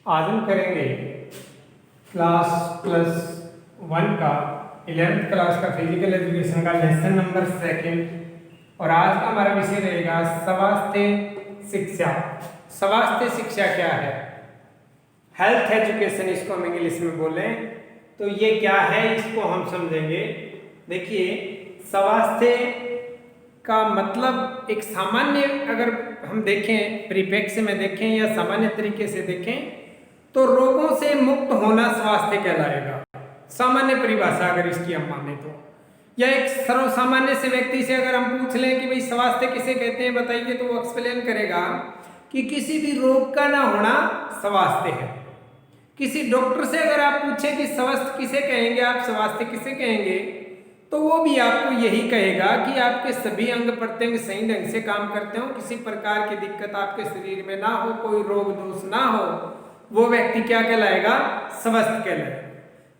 आज हम करेंगे क्लास प्लस वन का 11th क्लास का फिजिकल एजुकेशन का लेसन नंबर 2 और आज का हमारा विषय रहेगा स्वास्थ्य शिक्षा। स्वास्थ्य शिक्षा क्या है? हेल्थ एजुकेशन इसको हम इंग्लिश में बोलें तो ये क्या है, इसको हम समझेंगे। देखिए, स्वास्थ्य का मतलब एक सामान्य, अगर हम देखें परिप्रेक्ष्य में देखें या सामान्य तरीके से देखें तो रोगों से मुक्त होना स्वास्थ्य कहलाएगा। सामान्य परिभाषा अगर इसकी हम माने तो, या एक सर्व सामान्य से व्यक्ति से अगर हम पूछ लें कि भाई स्वास्थ्य किसे कहते हैं बताइए, तो वो एक्सप्लेन करेगा कि किसी भी रोग का ना होना स्वास्थ्य है। किसी डॉक्टर से अगर आप पूछें कि स्वास्थ्य किसे कहेंगे, आप स्वास्थ्य किसे कहेंगे, तो वो भी आपको यही कहेगा कि आपके सभी अंग प्रत्यंग सही ढंग से काम करते हो, किसी प्रकार की दिक्कत आपके शरीर में ना हो, कोई रोग दोष ना हो, वो व्यक्ति क्या कहलाएगा? स्वस्थ कहलाएगा।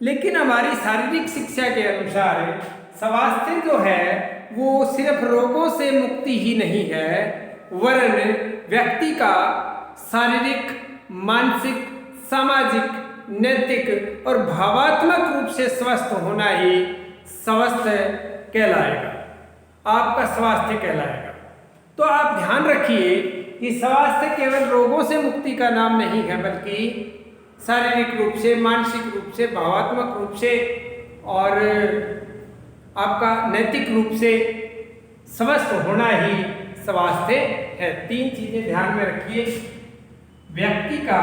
लेकिन हमारी शारीरिक शिक्षा के अनुसार स्वास्थ्य जो है वो सिर्फ रोगों से मुक्ति ही नहीं है, वरन व्यक्ति का शारीरिक, मानसिक, सामाजिक, नैतिक और भावात्मक रूप से स्वस्थ होना ही स्वास्थ्य कहलाएगा, आपका स्वास्थ्य कहलाएगा। तो आप ध्यान रखिए कि स्वास्थ्य केवल रोगों से मुक्ति का नाम नहीं है, बल्कि शारीरिक रूप से, मानसिक रूप से, भावात्मक रूप से और आपका नैतिक रूप से स्वस्थ होना ही स्वास्थ्य है। 3 चीजें ध्यान में रखिए। व्यक्ति का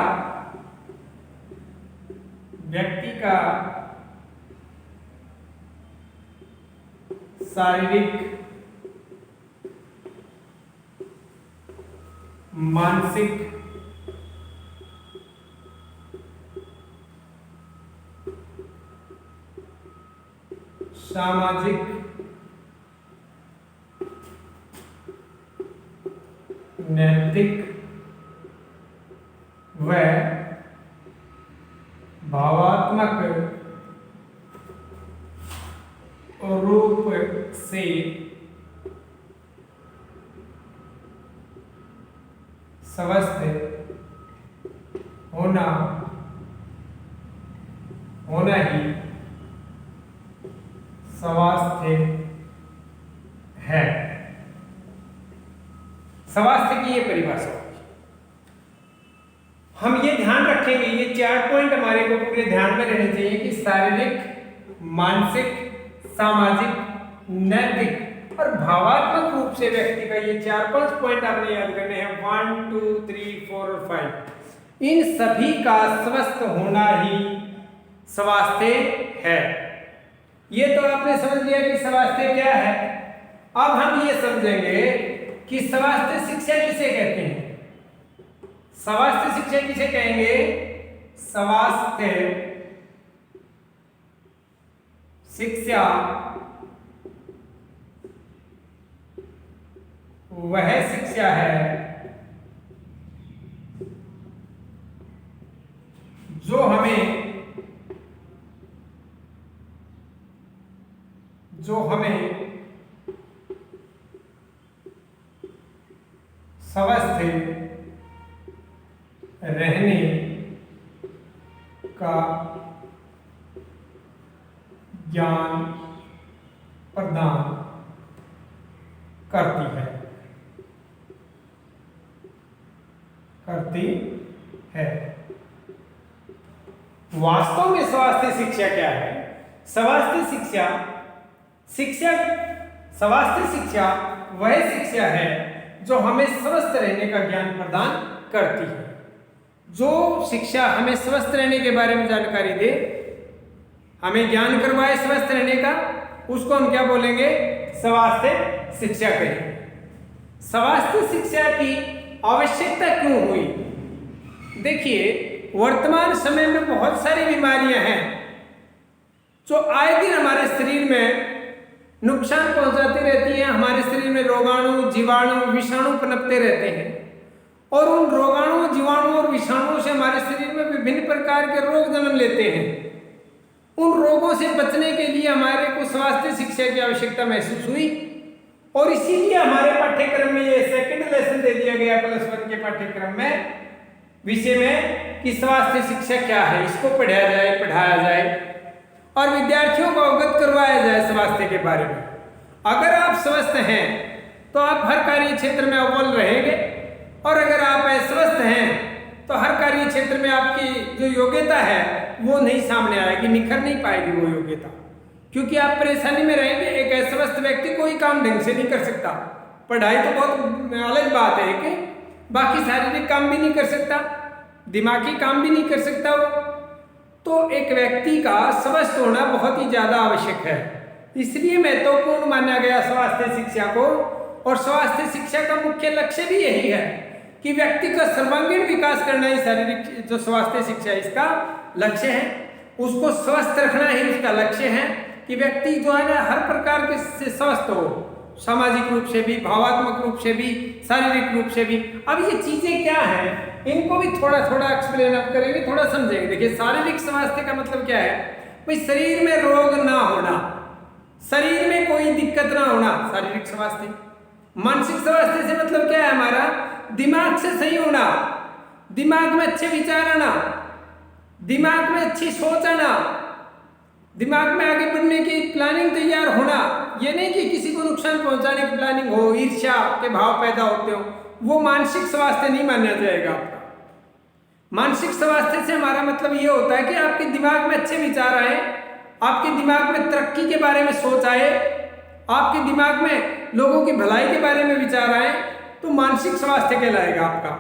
शारीरिक, मानसिक, सामाजिक, नैतिक व भावात्मक रूप से स्वस्थ होना ही स्वास्थ्य है। स्वास्थ्य की ये परिभाषा होगी। हम ये ध्यान रखेंगे, ये 4 पॉइंट हमारे को पूरे ध्यान में रहने चाहिए कि शारीरिक, मानसिक, सामाजिक, नैतिक और भावात्मक रूप से व्यक्ति का ये 4-5 पॉइंट आपने याद करने हैं। 1 2 3 4 और 5, इन सभी का स्वस्थ होना ही स्वास्थ्य है। ये तो आपने समझ लिया कि स्वास्थ्य क्या है। अब हम ये समझेंगे कि स्वास्थ्य शिक्षा किसे कहते हैं। स्वास्थ्य शिक्षा किसे कहेंगे? स्वास्थ्य शिक्षा वह शिक्षा है जो हमें स्वस्थ रहने का ज्ञान प्रदान करती है। वास्तव में स्वास्थ्य शिक्षा क्या है? स्वास्थ्य शिक्षा वह शिक्षा है जो हमें स्वस्थ रहने का ज्ञान प्रदान करती है। जो शिक्षा हमें स्वस्थ रहने के बारे में जानकारी दे, हमें ज्ञान करवाए स्वस्थ रहने का, उसको हम क्या बोलेंगे? स्वास्थ्य शिक्षा कहेंगे। स्वास्थ्य शिक्षा की आवश्यकता क्यों हुई? देखिए, वर्तमान समय में बहुत सारी बीमारियां हैं जो आए दिन हमारे शरीर में नुकसान पहुंचाती रहती हैं। हमारे शरीर में रोगाणु, जीवाणु, विषाणु पनपते रहते हैं और उन रोगाणु, जीवाणु और विषाणुओं से हमारे शरीर में विभिन्न प्रकार के रोग जन्म लेते हैं। उन रोगों से बचने के लिए हमारे को स्वास्थ्य शिक्षा की आवश्यकता महसूस हुई और इसीलिए हमारे पाठ्यक्रम में ये सेकंड लेसन दे दिया गया प्लस 1 के पाठ्यक्रम में। विषय में कि स्वास्थ्य शिक्षा क्या है, इसको पढ़ाया जाए और विद्यार्थियों को अवगत करवाया जाए स्वास्थ्य के बारे में। अगर आप स्वस्थ हैं तो आप हर कार्य क्षेत्र में अव्वल रहेंगे, और अगर आप अस्वस्थ हैं तो हर कार्य क्षेत्र में आपकी जो योग्यता है वो नहीं सामने आएगी, निखर नहीं पाएगी वो योग्यता, क्योंकि आप परेशानी में रहेंगे। एक अस्वस्थ व्यक्ति कोई काम ढंग से नहीं कर सकता। पढ़ाई तो बहुत अलग बात है कि बाकी शारीरिक काम भी नहीं कर सकता, दिमागी काम भी नहीं कर सकता वो। तो एक व्यक्ति का स्वस्थ होना बहुत ही ज़्यादा आवश्यक है, इसलिए महत्वपूर्ण माना गया स्वास्थ्य शिक्षा को। और स्वास्थ्य शिक्षा का मुख्य लक्ष्य भी यही है कि व्यक्ति का सर्वांगीण विकास करना ही शारीरिक जो स्वास्थ्य शिक्षा है इसका लक्ष्य है। उसको स्वस्थ रखना ही उसका लक्ष्य है कि व्यक्ति जो है ना हर प्रकार के से स्वस्थ हो, सामाजिक रूप से भी, भावात्मक रूप से भी, शारीरिक रूप से भी। अब ये चीजें क्या हैं, इनको भी थोड़ा थोड़ा एक्सप्लेन आप करेंगे, थोड़ा समझेंगे। देखिए, शारीरिक स्वास्थ्य का मतलब क्या है भाई, शरीर में रोग ना होना, शरीर में कोई दिक्कत ना होना शारीरिक स्वास्थ्य। मानसिक स्वास्थ्य से मतलब क्या है हमारा, दिमाग से सही होना, दिमाग में अच्छे विचार आना, दिमाग में अच्छी सोच आना, दिमाग में आगे बढ़ने की प्लानिंग तैयार होना। ये नहीं कि किसी को नुकसान पहुंचाने की प्लानिंग हो, ईर्ष्या के भाव पैदा होते हो, वो मानसिक स्वास्थ्य नहीं माना जाएगा आपका। मानसिक स्वास्थ्य से हमारा मतलब ये होता है कि आपके दिमाग में अच्छे विचार आए, आपके दिमाग में तरक्की के बारे में सोच आए, आपके दिमाग में लोगों की भलाई के बारे में विचार आए, तो मानसिक स्वास्थ्य कहलाएगा आपका।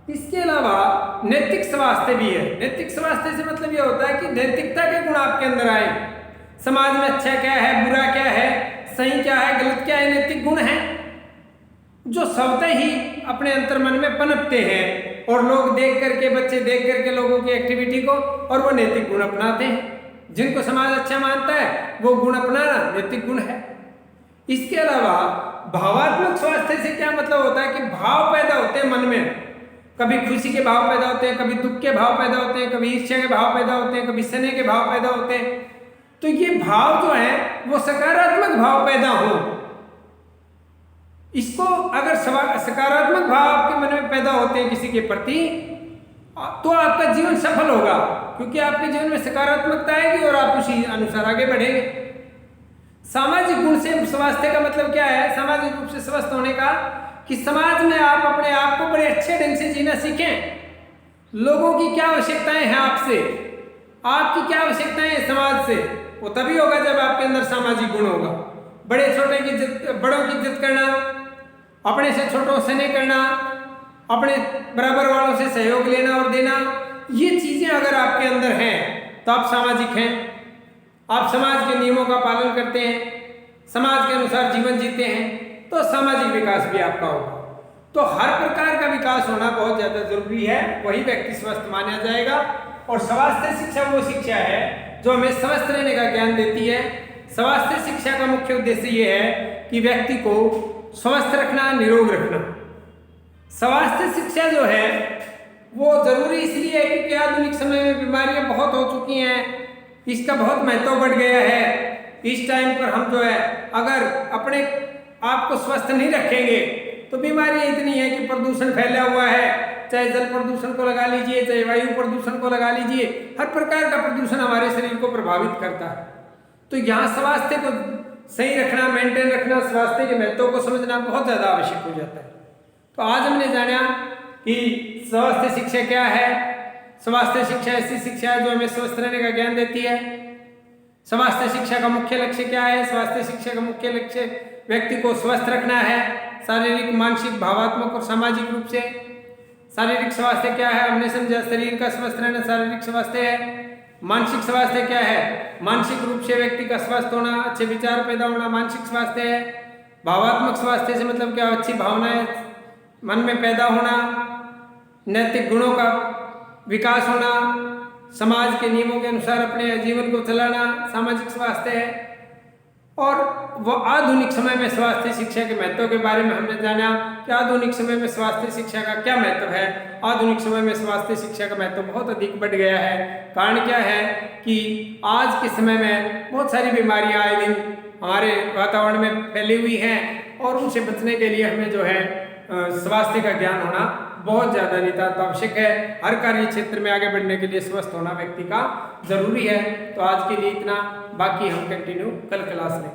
इसके अलावा नैतिक स्वास्थ्य भी है। नैतिक स्वास्थ्य से मतलब ये होता है कि नैतिकता के गुण आपके अंदर आए, समाज में अच्छा क्या है, बुरा क्या है, सही क्या है, गलत क्या है, नैतिक गुण है जो स्वतः ही अपने अंतर्मन में पनपते हैं, और लोग देख करके, बच्चे देख करके लोगों की एक्टिविटी को, और वो नैतिक गुण अपनाते हैं। जिनको समाज अच्छा मानता है वो गुण अपनाना नैतिक गुण है। इसके अलावा भावात्मक स्वास्थ्य से क्या मतलब होता है कि भाव पैदा होते हैं मन में, कभी खुशी के भाव पैदा होते हैं, कभी दुख के भाव पैदा होते हैं, कभी ईर्ष्या के भाव पैदा होते हैं, कभी स्नेह के भाव पैदा होते हैं। तो ये भाव जो है वो सकारात्मक भाव पैदा हो, इसको अगर सकारात्मक भाव आपके मन में पैदा होते हैं किसी के प्रति, तो आपका जीवन सफल होगा, क्योंकि आपके जीवन में सकारात्मकता आएगी और आप उसी अनुसार आगे बढ़ेंगे। सामाजिक गुण से स्वास्थ्य का मतलब क्या है, सामाजिक रूप से स्वस्थ होने का, कि समाज में आप अपने आप को बड़े अच्छे ढंग से जीना सीखें। लोगों की क्या आवश्यकताएं हैं आपसे, आपकी क्या आवश्यकताएं हैं समाज से, वो तभी होगा जब आपके अंदर सामाजिक गुण होगा। बड़े छोटे की इज्जत, बड़ों की इज्जत करना, अपने से छोटों से नहीं करना, अपने बराबर वालों से सहयोग लेना और देना, ये चीजें अगर आपके अंदर हैं तो आप सामाजिक हैं, आप समाज के नियमों का पालन करते हैं, समाज के अनुसार जीवन जीते हैं, तो सामाजिक विकास भी आपका होगा। तो हर प्रकार का विकास होना बहुत ज़्यादा जरूरी है, वही व्यक्ति स्वस्थ माना जाएगा। और स्वास्थ्य शिक्षा वो शिक्षा है जो हमें स्वस्थ रहने का ज्ञान देती है। स्वास्थ्य शिक्षा का मुख्य उद्देश्य ये है कि व्यक्ति को स्वस्थ रखना, निरोग रखना। स्वास्थ्य शिक्षा जो है वो जरूरी इसलिए है क्योंकि आधुनिक समय में बीमारियां बहुत हो चुकी हैं, इसका बहुत महत्व बढ़ गया है। इस टाइम पर हम जो है अगर अपने आप को स्वस्थ नहीं रखेंगे तो बीमारियां इतनी है कि प्रदूषण फैला हुआ है, चाहे जल प्रदूषण को लगा लीजिए, चाहे वायु प्रदूषण को लगा लीजिए, हर प्रकार का प्रदूषण हमारे शरीर को प्रभावित करता है। तो यहाँ स्वास्थ्य को सही रखना, मेंटेन रखना, स्वास्थ्य के महत्व को समझना बहुत ज़्यादा आवश्यक हो जाता है। तो आज हमने जाना कि स्वास्थ्य शिक्षा क्या है। स्वास्थ्य शिक्षा ऐसी शिक्षा है जो हमें स्वस्थ रहने का ज्ञान देती है। स्वास्थ्य शिक्षा का मुख्य लक्ष्य क्या है? स्वास्थ्य शिक्षा का मुख्य लक्ष्य व्यक्ति को स्वस्थ रखना है, शारीरिक, मानसिक, भावात्मक और सामाजिक रूप से। शारीरिक स्वास्थ्य क्या है? हमने समझा शरीर का स्वस्थ रहना शारीरिक स्वास्थ्य है। मानसिक स्वास्थ्य क्या है? मानसिक रूप से व्यक्ति का स्वस्थ होना, अच्छे विचार पैदा होना मानसिक स्वास्थ्य है। भावात्मक स्वास्थ्य से मतलब क्या? अच्छी भावनाएं मन में पैदा होना, नैतिक गुणों का विकास होना, समाज के नियमों के अनुसार अपने जीवन को चलाना सामाजिक स्वास्थ्य है। और वह आधुनिक समय में स्वास्थ्य शिक्षा के महत्व के बारे में हमने जाना कि आधुनिक समय में स्वास्थ्य शिक्षा का क्या महत्व है। आधुनिक समय में स्वास्थ्य शिक्षा का महत्व बहुत अधिक बढ़ गया है। कारण क्या है कि आज के समय में बहुत सारी बीमारियां आए दिन हमारे वातावरण में फैली हुई हैं और उनसे बचने के लिए हमें जो है स्वास्थ्य का ज्ञान होना बहुत ज़्यादा नितांत आवश्यक है। हर कार्य क्षेत्र में आगे बढ़ने के लिए स्वस्थ होना व्यक्ति का जरूरी है। तो आज के लिए इतना, बाकी हम कंटिन्यू कल क्लास में।